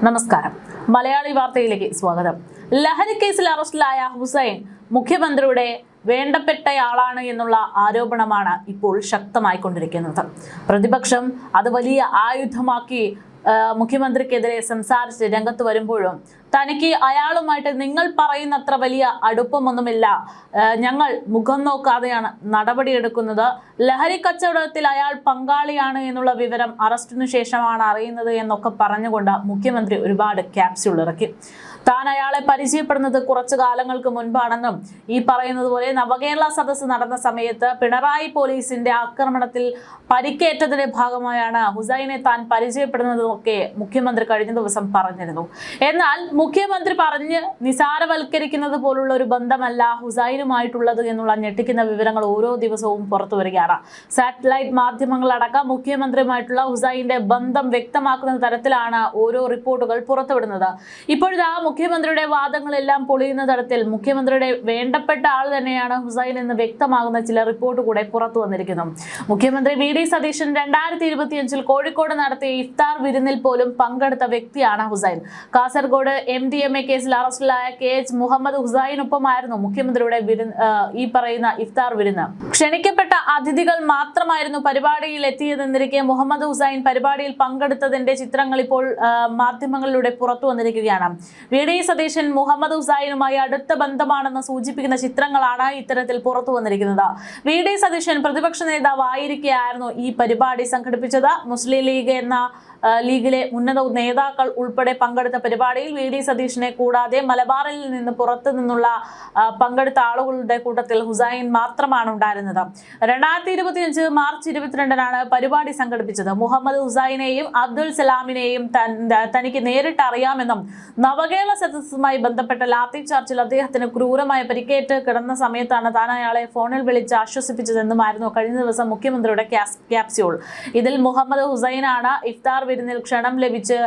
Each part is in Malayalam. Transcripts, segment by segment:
നമസ്കാരം. മലയാളി വാർത്തയിലേക്ക് സ്വാഗതം. ലഹരി കേസിൽ അറസ്റ്റിലായ ഹുസൈൻ മുഖ്യമന്ത്രിയുടെ വേണ്ടപ്പെട്ടയാളാണ് എന്നുള്ള ആരോപണമാണ് ഇപ്പോൾ ശക്തമായിക്കൊണ്ടിരിക്കുന്നത്. പ്രതിപക്ഷം അത് വലിയ ആയുധമാക്കി മുഖ്യമന്ത്രിക്കെതിരെ സംസാരിച്ച് രംഗത്ത് വരുമ്പോഴും തനിക്ക് അയാളുമായിട്ട് നിങ്ങൾ പറയുന്നത്ര വലിയ അടുപ്പമൊന്നുമില്ല, ഞങ്ങൾ മുഖം നോക്കാതെയാണ് നടപടിയെടുക്കുന്നത്, ലഹരി കച്ചവടത്തിൽ അയാൾ പങ്കാളിയാണ് എന്നുള്ള വിവരം അറസ്റ്റിനു ശേഷമാണ് അറിയുന്നത് എന്നൊക്കെ പറഞ്ഞുകൊണ്ട് മുഖ്യമന്ത്രി ഒരുപാട് ക്യാപ്സ്യൂൾ ഇറക്കി. താൻ അയാളെ പരിചയപ്പെടുന്നത് കുറച്ചു കാലങ്ങൾക്ക് മുൻപാണെന്നും ഈ പറയുന്നത് പോലെ നവകേരള സദസ്സ് നടന്ന സമയത്ത് പിണറായി പോലീസിന്റെ ആക്രമണത്തിൽ പരിക്കേറ്റതിന്റെ ഭാഗമായാണ് ഹുസൈനെ താൻ പരിചയപ്പെടുന്നതൊക്കെ മുഖ്യമന്ത്രി കഴിഞ്ഞ ദിവസം പറഞ്ഞിരുന്നു. എന്നാൽ മുഖ്യമന്ത്രി പറഞ്ഞ് നിസാരവൽക്കരിക്കുന്നത് പോലുള്ള ഒരു ബന്ധമല്ല ഹുസൈനുമായിട്ടുള്ളത് എന്നുള്ള ഞെട്ടിക്കുന്ന വിവരങ്ങൾ ഓരോ ദിവസവും പുറത്തു വരികയാണ്. സാറ്റലൈറ്റ് മാധ്യമങ്ങളടക്കം മുഖ്യമന്ത്രിയുമായിട്ടുള്ള ഹുസൈന്റെ ബന്ധം വ്യക്തമാക്കുന്ന തരത്തിലാണ് ഓരോ റിപ്പോർട്ടുകൾ പുറത്തുവിടുന്നത്. ഇപ്പോഴത്തെ മുഖ്യമന്ത്രിയുടെ വാദങ്ങളെല്ലാം പൊളിയുന്ന തരത്തിൽ മുഖ്യമന്ത്രിയുടെ വേണ്ടപ്പെട്ട ആൾ തന്നെയാണ് ഹുസൈൻ എന്ന് വ്യക്തമാകുന്ന ചില റിപ്പോർട്ട് കൂടെ പുറത്തു വന്നിരിക്കുന്നു. മുഖ്യമന്ത്രി വി.ഡി. സതീശൻ 2025 കോഴിക്കോട് നടത്തിയ ഇഫ്താർ വിരുന്നിൽ പോലും പങ്കെടുത്ത വ്യക്തിയാണ് ഹുസൈൻ. കാസർഗോഡ് MDMA കേസിൽ അറസ്റ്റിലായ KH മുഹമ്മദ് ഹുസൈനൊപ്പമായിരുന്നു മുഖ്യമന്ത്രിയുടെ ഈ പറയുന്ന ഇഫ്താർ വിരുന്ന്. ക്ഷണിക്കപ്പെട്ട അതിഥികൾ മാത്രമായിരുന്നു പരിപാടിയിൽ എത്തിയതെന്നിരിക്കെ മുഹമ്മദ് ഹുസൈൻ പരിപാടിയിൽ പങ്കെടുത്തതിന്റെ ചിത്രങ്ങൾ ഇപ്പോൾ മാധ്യമങ്ങളിലൂടെ പുറത്തു വന്നിരിക്കുകയാണ്. വി.ഡി. സതീശൻ മുഹമ്മദ് ഹുസൈനുമായി അടുത്ത ബന്ധമാണെന്ന് സൂചിപ്പിക്കുന്ന ചിത്രങ്ങളാണ് ഇത്തരത്തിൽ പുറത്തു വന്നിരിക്കുന്നത്. വി.ഡി. സതീശൻ പ്രതിപക്ഷ നേതാവ് ആയിരിക്കെയായിരുന്നു ഈ പരിപാടി സംഘടിപ്പിച്ചത്. മുസ്ലിം ലീഗ് എന്ന ലീഗിലെ ഉന്നത നേതാക്കൾ ഉൾപ്പെടെ പങ്കെടുത്ത പരിപാടിയിൽ വി.ഡി. സതീശനെ കൂടാതെ മലബാറിൽ നിന്ന് പുറത്തു നിന്നുള്ള പങ്കെടുത്ത ആളുകളുടെ കൂട്ടത്തിൽ ഹുസൈൻ മാത്രമാണ് ഉണ്ടായിരുന്നത്. 2025 മാർച്ച് 22-നാണ് പരിപാടി സംഘടിപ്പിച്ചത്. മുഹമ്മദ് ഹുസൈനെയും അബ്ദുൽ സലാമിനെയും തനിക്ക് നേരിട്ട് അറിയാമെന്നും നവകേരള സദസ്സുമായി ബന്ധപ്പെട്ട ലാത്തി ചാർജിൽ അദ്ദേഹത്തിന് ക്രൂരമായ പരിക്കേറ്റ് കിടന്ന സമയത്താണ് താൻ അയാളെ ഫോണിൽ വിളിച്ച് ആശ്വസിപ്പിച്ചതെന്നുമായിരുന്നു കഴിഞ്ഞ ദിവസം മുഖ്യമന്ത്രിയുടെ ക്യാപ്സ്യൂൾ. ഇതിൽ മുഹമ്മദ് ഹുസൈനാണ് ഇഫ്താർ വിരുന്നിൽ ക്ഷണം ലഭിച്ച്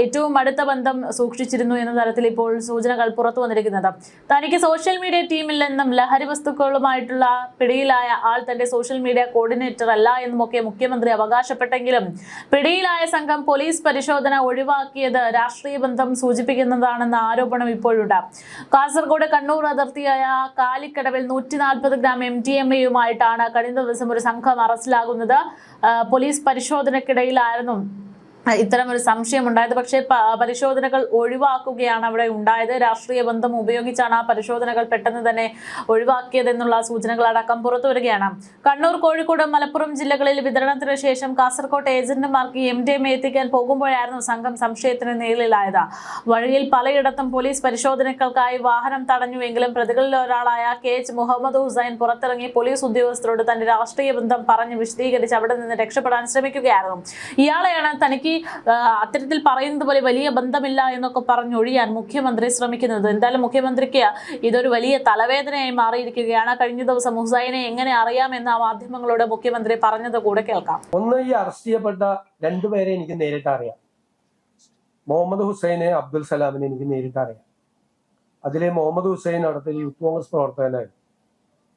ഏറ്റവും അടുത്ത ബന്ധം സൂക്ഷിച്ചിരുന്നു എന്ന തരത്തിൽ ഇപ്പോൾ സൂചനകൾ പുറത്തു വന്നിരിക്കുന്നത്. തനിക്ക് സോഷ്യൽ മീഡിയ ടീമിൽ നിന്നും ലഹരി വസ്തുക്കളുമായിട്ടുള്ള പിടിയിലായ ആൾ തന്റെ സോഷ്യൽ മീഡിയ കോർഡിനേറ്റർ അല്ല എന്നുമൊക്കെ മുഖ്യമന്ത്രി അവകാശപ്പെട്ടെങ്കിലും പിടിയിലായ സംഘം പോലീസ് പരിശോധന ഒഴിവാക്കിയത് രാഷ്ട്രീയ ബന്ധം സൂചിപ്പിക്കുന്നതാണെന്ന ആരോപണം ഇപ്പോഴുണ്ട്. കാസർഗോഡ് കണ്ണൂർ അതിർത്തിയായ കാലിക്കടവിൽ 140 ഗ്രാം MDMA-യുമായിട്ടാണ് കഴിഞ്ഞ ദിവസം ഒരു സംഘം അറസ്റ്റിലാകുന്നത്. പോലീസ് പരിശോധനയ്ക്കിടയിലായിരുന്നു ഇത്തരമൊരു സംശയം ഉണ്ടായത്. പക്ഷേ പരിശോധനകൾ ഒഴിവാക്കുകയാണ് അവിടെ ഉണ്ടായത്. രാഷ്ട്രീയ ബന്ധം ഉപയോഗിച്ചാണ് ആ പരിശോധനകൾ പെട്ടെന്ന് തന്നെ ഒഴിവാക്കിയതെന്നുള്ള സൂചനകളടക്കം പുറത്തു വരികയാണ്. കണ്ണൂർ, കോഴിക്കോട്, മലപ്പുറം ജില്ലകളിൽ വിതരണത്തിന് ശേഷം കാസർകോട്ടെ ഏജന്റുമാർക്ക് MDMA എത്തിക്കാൻ പോകുമ്പോഴായിരുന്നു സംഘം സംശയത്തിന് നേരിലായത്. വഴിയിൽ പലയിടത്തും പോലീസ് പരിശോധനകൾക്കായി വാഹനം തടഞ്ഞുവെങ്കിലും പ്രതികളിൽ ഒരാളായ KH മുഹമ്മദ് ഹുസൈൻ പുറത്തിറങ്ങി പോലീസ് ഉദ്യോഗസ്ഥരോട് തന്റെ രാഷ്ട്രീയ ബന്ധം പറഞ്ഞ് വിശദീകരിച്ച് അവിടെ നിന്ന് രക്ഷപ്പെടാൻ ശ്രമിക്കുകയായിരുന്നു. ഇയാളെയാണ് തനിക്ക് അത്തരത്തിൽ പറയുന്നത് പോലെ വലിയ ബന്ധമില്ല എന്നൊക്കെ പറഞ്ഞൊഴിയാൻ മുഖ്യമന്ത്രി ശ്രമിക്കുന്നത്. എന്തായാലും മുഖ്യമന്ത്രിക്ക് ഇതൊരു വലിയ തലവേദനയായി മാറിയിരിക്കുകയാണ്. കഴിഞ്ഞ ദിവസം ഹുസൈനെ എങ്ങനെ അറിയാമെന്ന് മാധ്യമങ്ങളോട് മുഖ്യമന്ത്രി പറഞ്ഞത് കൂടെ കേൾക്കാം. ഒന്ന്, ഈ അറസ്റ്റ് ചെയ്യപ്പെട്ട രണ്ടുപേരെ എനിക്ക് നേരിട്ട് അറിയാം. മുഹമ്മദ് ഹുസൈനെ, അബ്ദുൽ സലാമിനെ എനിക്ക് നേരിട്ട് അറിയാം. അതിലെ മുഹമ്മദ് ഹുസൈൻ അവിടുത്തെ യൂത്ത് കോൺഗ്രസ് പ്രവർത്തകനായിരുന്നു.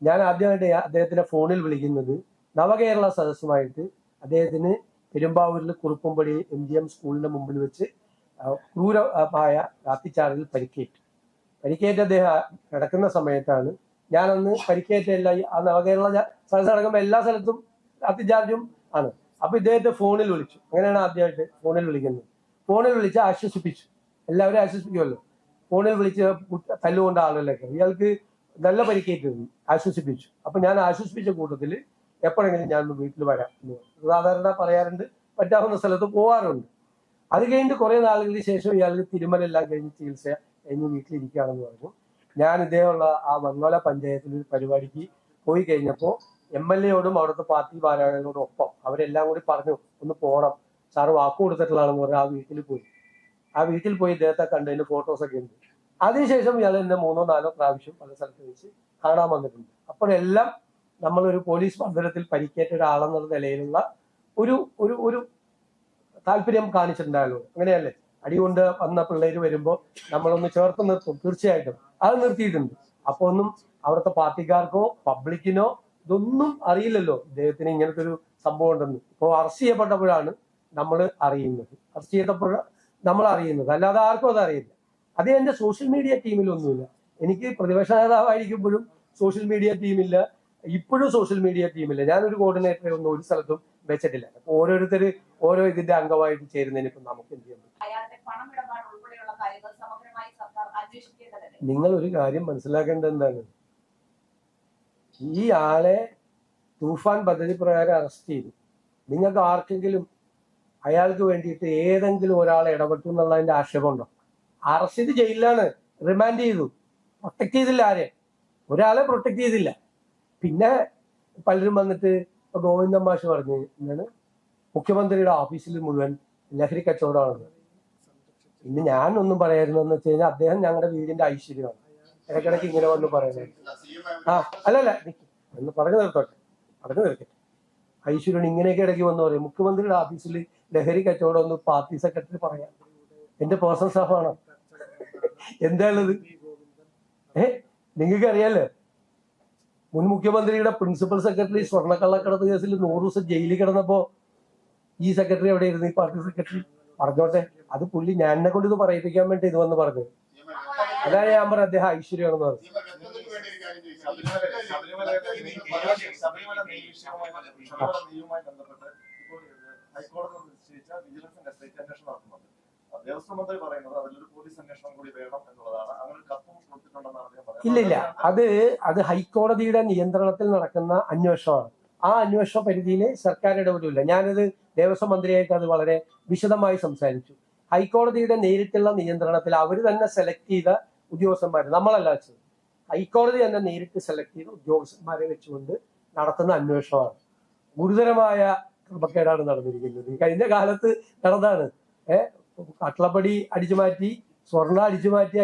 ഞാൻ ആദ്യമായിട്ട് അദ്ദേഹത്തിന്റെ ഫോണിൽ വിളിക്കുന്നത് നവകേരള സദസ്സുമായിട്ട് അദ്ദേഹത്തിന് പെരുമ്പാവൂരിൽ കുറുപ്പുംപടി MGM സ്കൂളിന്റെ മുമ്പിൽ വെച്ച് ക്രൂരമായ ലാത്തിച്ചാർജിൽ പരിക്കേറ്റ് അദ്ദേഹം കിടക്കുന്ന സമയത്താണ്. ഞാനന്ന് പരിക്കേറ്റല്ല, ആ നവകേരള സദസ്സ് നടക്കുമ്പോൾ എല്ലാ സ്ഥലത്തും ലാത്തിച്ചാർജും ആണ്. അപ്പൊ ഇദ്ദേഹത്തെ ഫോണിൽ വിളിച്ചു. അങ്ങനെയാണ് ആദ്യമായിട്ട് ഫോണിൽ വിളിക്കുന്നത്. ഫോണിൽ വിളിച്ച് ആശ്വസിപ്പിച്ചു. എല്ലാവരും ആശ്വസിപ്പിക്കുമല്ലോ. ഫോണിൽ വിളിച്ച് തല്ലുകൊണ്ട ആളുകളൊക്കെ ഇയാൾക്ക് നല്ല പരിക്കേറ്റിരുന്നു. ആശ്വസിപ്പിച്ചു. അപ്പൊ ഞാൻ ആശ്വസിപ്പിച്ച കൂട്ടത്തിൽ എപ്പോഴെങ്കിലും ഞാൻ വീട്ടിൽ വരാം എന്ന് സാധാരണ പറയാറുണ്ട്. പറ്റാവുന്ന സ്ഥലത്ത് പോകാറുണ്ട്. അത് കഴിഞ്ഞിട്ട് കുറെ നാളുകൾക്ക് ശേഷം ഇയാൾക്ക് തിരുമലെല്ലാം കഴിഞ്ഞ് ചികിത്സ കഴിഞ്ഞ് വീട്ടിലിരിക്കുകയാണെന്ന് പറഞ്ഞു. ഞാൻ ഇതേയുള്ള ആ മംഗോല പഞ്ചായത്തിൽ ഒരു പരിപാടിക്ക് പോയി കഴിഞ്ഞപ്പോൾ MLA-യോടും അവിടുത്തെ പാർട്ടി ഭാരവാഹികളോടും ഒപ്പം അവരെല്ലാം കൂടി പറഞ്ഞു ഒന്ന് പോകണം, സാറ് വാക്ക് കൊടുത്തിട്ടുള്ളതാണെന്ന് പറഞ്ഞ് ആ വീട്ടിൽ പോയി ഇദ്ദേഹത്തെ കണ്ടതിന്റെ ഫോട്ടോസൊക്കെ ഉണ്ട്. അതിനുശേഷം ഇയാൾ എന്നെ 3-4 പ്രാവശ്യം പല സ്ഥലത്ത് വെച്ച് കാണാൻ വന്നിട്ടുണ്ട്. അപ്പോഴെല്ലാം നമ്മളൊരു പോലീസ് മർദ്ദനത്തിൽ പരിക്കേറ്റ ഒരാളെന്നുള്ള നിലയിലുള്ള ഒരു ഒരു ഒരു താല്പര്യം കാണിച്ചിട്ടുണ്ടായല്ലോ. അങ്ങനെയല്ലേ? അടികൊണ്ട് വന്ന പിള്ളേര് വരുമ്പോൾ നമ്മളൊന്ന് ചേർത്ത് നിർത്തും. തീർച്ചയായിട്ടും അത് നിർത്തിയിട്ടുണ്ട്. അപ്പൊ ഒന്നും അവിടുത്തെ പാർട്ടിക്കാർക്കോ പബ്ലിക്കിനോ ഇതൊന്നും അറിയില്ലല്ലോ ഇദ്ദേഹത്തിന് ഇങ്ങനത്തെ ഒരു സംഭവം ഉണ്ടെന്ന്. ഇപ്പോൾ അറസ്റ്റ് ചെയ്യപ്പെട്ടപ്പോഴാണ് നമ്മൾ അറിയുന്നത്. അറസ്റ്റ് ചെയ്തപ്പോൾ നമ്മൾ അറിയുന്നത്, അല്ലാതെ ആർക്കും അത് അറിയില്ല. അത് എന്റെ സോഷ്യൽ മീഡിയ ടീമിലൊന്നുമില്ല. എനിക്ക് പ്രതിപക്ഷ നേതാവായിരിക്കുമ്പോഴും സോഷ്യൽ മീഡിയ ടീമില്ല, ഇപ്പോഴും സോഷ്യൽ മീഡിയ ടീമില്ല. ഞാനൊരു കോർഡിനേറ്ററെ ഒന്നും ഒരു സ്ഥലത്തും വെച്ചിട്ടില്ല. അപ്പൊ ഓരോരുത്തർ ഓരോ ഇതിന്റെ അംഗമായിട്ട് ചേരുന്നതിന് ഇപ്പം നമുക്ക് എന്ത് ചെയ്യാൻ പറ്റും? നിങ്ങൾ ഒരു കാര്യം മനസ്സിലാക്കേണ്ടത് എന്താണ്, ഈ ആളെ തൂഫാൻ പദ്ധതി പ്രകാരം അറസ്റ്റ് ചെയ്തു. നിങ്ങൾക്ക് ആർക്കെങ്കിലും അയാൾക്ക് വേണ്ടിയിട്ട് ഏതെങ്കിലും ഒരാളെ ഇടപെട്ടു എന്നുള്ളതിന്റെ ആക്ഷേപമുണ്ടോ? അറസ്റ്റ് ചെയ്ത് ജയിലിലാണ്, റിമാൻഡ് ചെയ്തു, പ്രൊട്ടക്ട് ചെയ്തില്ല. ആരെ ഒരാളെ പ്രൊട്ടക്ട് ചെയ്തില്ല. പിന്നെ പലരും വന്നിട്ട് ഇപ്പൊ ഗോവിന്ദൻ മാഷ് പറഞ്ഞു എന്താണ് മുഖ്യമന്ത്രിയുടെ ഓഫീസിൽ മുഴുവൻ ലഹരി കച്ചവടമാണെന്ന്. ഇന്ന് ഞാൻ ഒന്നും പറയായിരുന്നെന്ന് വെച്ച് കഴിഞ്ഞാൽ അദ്ദേഹം ഞങ്ങളുടെ വീടിന്റെ ഐശ്വര്യമാണ്. ഇടയ്ക്കിടയ്ക്ക് ഇങ്ങനെ വന്ന് പറയുന്നത് അല്ലല്ല എന്ന് പറഞ്ഞു നിർത്തോട്ടെ, പറഞ്ഞു നിർത്തട്ടെ. ഐശ്വര്യൻ ഇങ്ങനെയൊക്കെ ഇടയ്ക്ക് വന്ന് പറയും മുഖ്യമന്ത്രിയുടെ ഓഫീസിൽ ലഹരി കച്ചവടം ഒന്ന് പാർട്ടി സെക്രട്ടറി പറയാം. എന്റെ പേഴ്സണൽ സ്റ്റാഫാണ്. എന്താണത്? നിങ്ങൾക്ക് അറിയാലോ, മുൻ മുഖ്യമന്ത്രിയുടെ പ്രിൻസിപ്പൽ സെക്രട്ടറി സ്വർണ്ണക്കള്ളക്കടത്ത് കേസിൽ 100 ദിവസം ജയിലിൽ കിടന്നപ്പോ ഈ സെക്രട്ടറി എവിടെയായിരുന്നു? ഈ പാർട്ടി സെക്രട്ടറി. പറഞ്ഞോട്ടെ, അത് പുള്ളി ഞാനെ കൊണ്ട് ഇത് പറയിപ്പിക്കാൻ വേണ്ടി ഇത് വന്ന് പറഞ്ഞു. അതാണ് ഞാൻ പറഞ്ഞത് അദ്ദേഹം ഐശ്വര്യമാണെന്ന് പറഞ്ഞു. ഇല്ലില്ല, അത് ഹൈക്കോടതിയുടെ നിയന്ത്രണത്തിൽ നടക്കുന്ന അന്വേഷണമാണ്. ആ അന്വേഷണ പരിധിയിൽ സർക്കാർ ഇടപെടില്ല. ഞാനത് ദേവസ്വം മന്ത്രിയായിട്ട് അത് വളരെ വിശദമായി സംസാരിച്ചു. ഹൈക്കോടതിയുടെ നേരിട്ടുള്ള നിയന്ത്രണത്തിൽ അവർ തന്നെ സെലക്ട് ചെയ്ത ഉദ്യോഗസ്ഥന്മാർ, നമ്മളല്ല വെച്ചത്, ഹൈക്കോടതി തന്നെ നേരിട്ട് സെലക്ട് ചെയ്ത ഉദ്യോഗസ്ഥന്മാരെ വെച്ചുകൊണ്ട് നടത്തുന്ന അന്വേഷണമാണ്. ഗുരുതരമായ ക്രമക്കേടാണ് നടന്നിരിക്കുന്നത്. കഴിഞ്ഞ കാലത്ത് നടന്നാണ്. കട്ടളപ്പടി അടിച്ചു മാറ്റി, സ്വർണ്ണ അടിച്ചു മാറ്റി,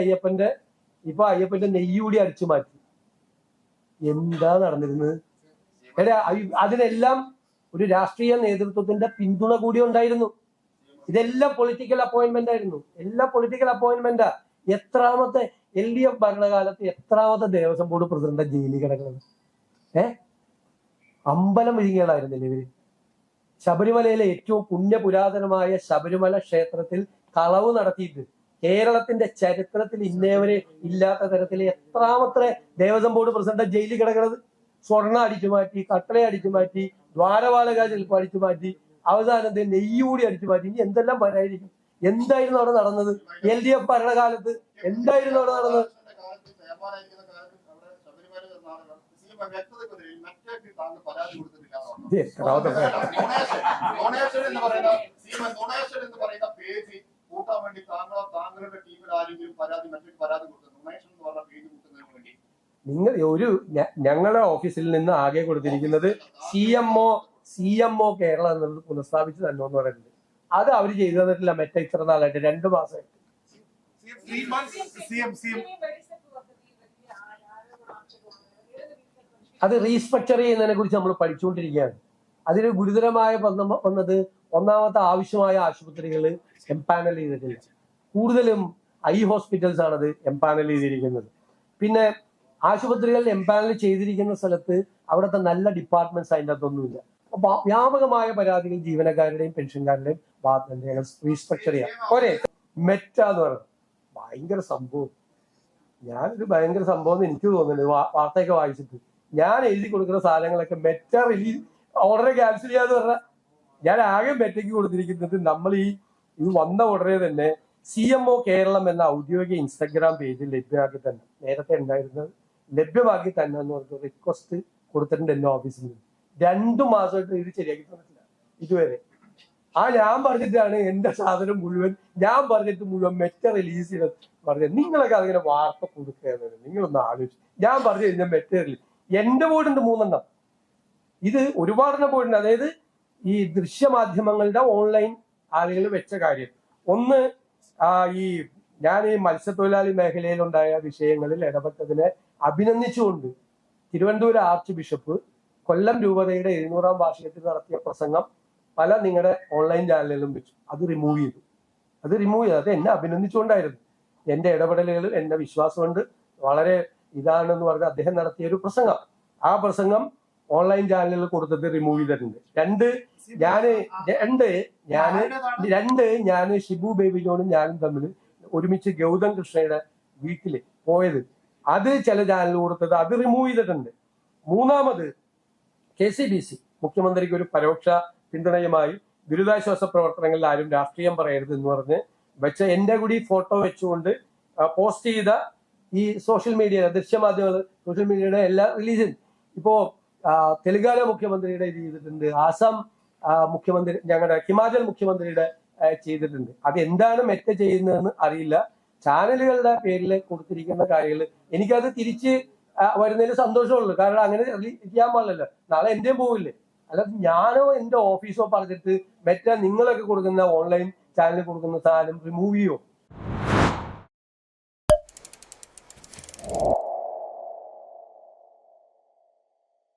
ഇപ്പൊ അയ്യപ്പന്റെ നെയ്യ് കൂടി അടിച്ചു മാറ്റി. എന്താ നടന്നിരുന്നത്? അതിനെല്ലാം ഒരു രാഷ്ട്രീയ നേതൃത്വത്തിന്റെ പിന്തുണ കൂടി ഉണ്ടായിരുന്നു. ഇതെല്ലാം പൊളിറ്റിക്കൽ അപ്പോയിന്റ്മെന്റ് ആയിരുന്നു. എല്ലാം പൊളിറ്റിക്കൽ അപ്പോയിന്റ്മെന്റാ. എത്രാമത്തെ LDF ഭരണകാലത്ത് എത്രാമത്തെ ദേവസ്വം ബോർഡ് പ്രസിഡന്റ് ജയിലിൽ കിടക്കുന്നത്? അമ്പലം വിഴുങ്ങികളായിരുന്നില്ല ഇവര്. ശബരിമലയിലെ ഏറ്റവും പുണ്യപുരാതനമായ ശബരിമല ക്ഷേത്രത്തിൽ കളവ് നടത്തിയിട്ട് കേരളത്തിന്റെ ചരിത്രത്തിൽ ഇന്നേവരെ ഇല്ലാത്ത തരത്തിൽ എത്രാമത്തെ ദേവസ്വം ബോർഡ് പ്രസിഡന്റ് ജയിലിൽ കിടക്കുന്നത്? സ്വർണ്ണ അടിച്ചു മാറ്റി, കട്ടള അടിച്ചു മാറ്റി, ദ്വാരപാലക ചിലപ്പോൾ അടിച്ചു മാറ്റി, അവസാനത്തെ നെയ്യൂടി അടിച്ചു മാറ്റി. ഇനി എന്തെല്ലാം വരായിരിക്കും? എന്തായിരുന്നു അവിടെ നടന്നത്? LDF ഭരണകാലത്ത് എന്തായിരുന്നു അവിടെ നടന്നത്? നിങ്ങൾ ഞങ്ങളുടെ ഓഫീസിൽ നിന്ന് ആകെ കൊടുത്തിരിക്കുന്നത് CMO കേരള എന്നുള്ളത് പുനഃസ്ഥാപിച്ച് തന്നെ എന്ന് പറയുന്നത്. അത് അവർ ചെയ്തു തന്നിട്ടില്ല. മറ്റേ ഇത്ര നാളായിട്ട് 2 മാസമായിട്ട്. അത് റീസ്ട്രക്ചർ ചെയ്യുന്നതിനെ കുറിച്ച് നമ്മൾ പഠിച്ചുകൊണ്ടിരിക്കുകയാണ്. അതിന് ഗുരുതരമായ വന്നത് ഒന്നാമത്തെ ആവശ്യമായ ആശുപത്രികൾ എംപാനൽ ചെയ്തിട്ടില്ല. കൂടുതലും ഹോസ്പിറ്റൽസ് ആണത് എംപാനൽ ചെയ്തിരിക്കുന്നത്. പിന്നെ ആശുപത്രികൾ എംപാനൽ ചെയ്തിരിക്കുന്ന സ്ഥലത്ത് അവിടുത്തെ നല്ല ഡിപ്പാർട്ട്മെന്റ്സ് അതിൻ്റെ അകത്തൊന്നുമില്ല. അപ്പൊ വ്യാപകമായ പരാതികൾ ജീവനക്കാരുടെയും പെൻഷൻകാരുടെയും ഭാഗത്ത് റീസ്ട്രക്ചർ ചെയ്യാം. ഒരേ മെറ്റ എന്ന് പറയുന്നത് ഭയങ്കര സംഭവം. ഞാനൊരു ഭയങ്കര സംഭവം എന്ന് എനിക്ക് തോന്നുന്നുണ്ട്. വാർത്തയൊക്കെ വായിച്ചിട്ട് ഞാൻ എഴുതി കൊടുക്കുന്ന സാധനങ്ങളൊക്കെ മെറ്റ റിലീസ് ഓർഡർ ക്യാൻസൽ ചെയ്യാന്ന് പറഞ്ഞാൽ ഞാൻ ആകെ മെറ്റയ്ക്ക് കൊടുത്തിരിക്കുന്നത് നമ്മൾ ഇത് വന്ന ഉടനെ തന്നെ CMO കേരളം എന്ന ഔദ്യോഗിക ഇൻസ്റ്റഗ്രാം പേജിൽ ലഭ്യമാക്കി തന്നെ, നേരത്തെ ഉണ്ടായിരുന്നത് ലഭ്യമാക്കി തന്നെ എന്ന് പറഞ്ഞ റിക്വസ്റ്റ് കൊടുത്തിട്ടുണ്ട് എന്റെ ഓഫീസിൽ നിന്ന്. 2 മാസമായിട്ട് ഇത് ശരിയാക്കി തന്നിട്ടില്ല ഇതുവരെ. ഞാൻ പറഞ്ഞിട്ടാണ് എന്റെ സാധനം മുഴുവൻ, ഞാൻ പറഞ്ഞിട്ട് മുഴുവൻ മെറ്റ റിലീസ് ചെയ്ത് പറഞ്ഞത്. നിങ്ങളൊക്കെ അതിങ്ങനെ വാർത്ത കൊടുക്കുകയാണ്. നിങ്ങളൊന്ന് ആലോചിച്ചു. ഞാൻ പറഞ്ഞു കഴിഞ്ഞാൽ മെറ്റ റിലീസ് എന്റെ ബോർഡുണ്ട് 3 എണ്ണം. ഇത് ഒരുപാടെണ്ണം ബോർഡുണ്ട്. അതായത് ഈ ദൃശ്യമാധ്യമങ്ങളുടെ ഓൺലൈൻ ആളുകൾ വെച്ച കാര്യം. ഒന്ന്, ഞാൻ ഈ മത്സ്യത്തൊഴിലാളി മേഖലയിലുണ്ടായ വിഷയങ്ങളിൽ ഇടപെട്ടതിനെ അഭിനന്ദിച്ചുകൊണ്ട് തിരുവനന്തപുരം ആർച്ച് ബിഷപ്പ് കൊല്ലം രൂപതയുടെ 700ാം വാർഷികത്തിൽ നടത്തിയ പ്രസംഗം പല നിങ്ങളുടെ ഓൺലൈൻ ചാനലുകളിലും വെച്ചു. അത് റിമൂവ് ചെയ്തു. അത് എന്നെ അഭിനന്ദിച്ചുകൊണ്ടായിരുന്നു. എന്റെ ഇടപെടലുകൾ, എന്റെ വിശ്വാസം കൊണ്ട് വളരെ ഇതാണെന്ന് പറഞ്ഞ് അദ്ദേഹം നടത്തിയ ഒരു പ്രസംഗം. ആ പ്രസംഗം ഓൺലൈൻ ചാനലുകൾ കൊടുത്തിട്ട് റിമൂവ് ചെയ്തിട്ടുണ്ട്. 2, ഞാന് ഷിബു ബേബി ജോണും ഞാനും തമ്മിൽ ഒരുമിച്ച് ഗൗതം കൃഷ്ണയുടെ വീട്ടില് പോയത്, അത് ചില ചാനൽ കൊടുത്തത് അത് റിമൂവ് ചെയ്തിട്ടുണ്ട്. മൂന്നാമത് KCBC മുഖ്യമന്ത്രിക്ക് ഒരു പരോക്ഷ പിന്തുണയുമായി ദുരിതാശ്വാസ പ്രവർത്തനങ്ങളിൽ ആരും രാഷ്ട്രീയം പറയരുത് എന്ന് പറഞ്ഞ് വെച്ച എന്റെ കൂടി ഫോട്ടോ വെച്ചുകൊണ്ട് പോസ്റ്റ് ചെയ്ത ഈ സോഷ്യൽ മീഡിയ ദൃശ്യമാധ്യമങ്ങൾ സോഷ്യൽ മീഡിയയുടെ എല്ലാ റിലീസും ഇപ്പോ തെലങ്കാന മുഖ്യമന്ത്രിയുടെ ഇത് ചെയ്തിട്ടുണ്ട്, ആസാം മുഖ്യമന്ത്രി, ഞങ്ങളുടെ ഹിമാചൽ മുഖ്യമന്ത്രിയുടെ ചെയ്തിട്ടുണ്ട്. അത് എന്താണ് മെറ്റ ചെയ്യുന്നതെന്ന് അറിയില്ല. ചാനലുകളുടെ പേരിൽ കൊടുത്തിരിക്കുന്ന കാര്യങ്ങൾ എനിക്കത് തിരിച്ച് വരുന്നതിൽ സന്തോഷമുള്ളൂ. കാരണം അങ്ങനെ ചെയ്യാൻ പാടില്ലല്ലോ, നാളെ എന്റെയും പോവില്ലേ. അല്ലാതെ ഞാനോ എന്റെ ഓഫീസോ പറഞ്ഞിട്ട് മെറ്റ നിങ്ങളൊക്കെ കൊടുക്കുന്ന ഓൺലൈൻ ചാനലിൽ കൊടുക്കുന്ന സാധനം റിമൂവ് ചെയ്യോ?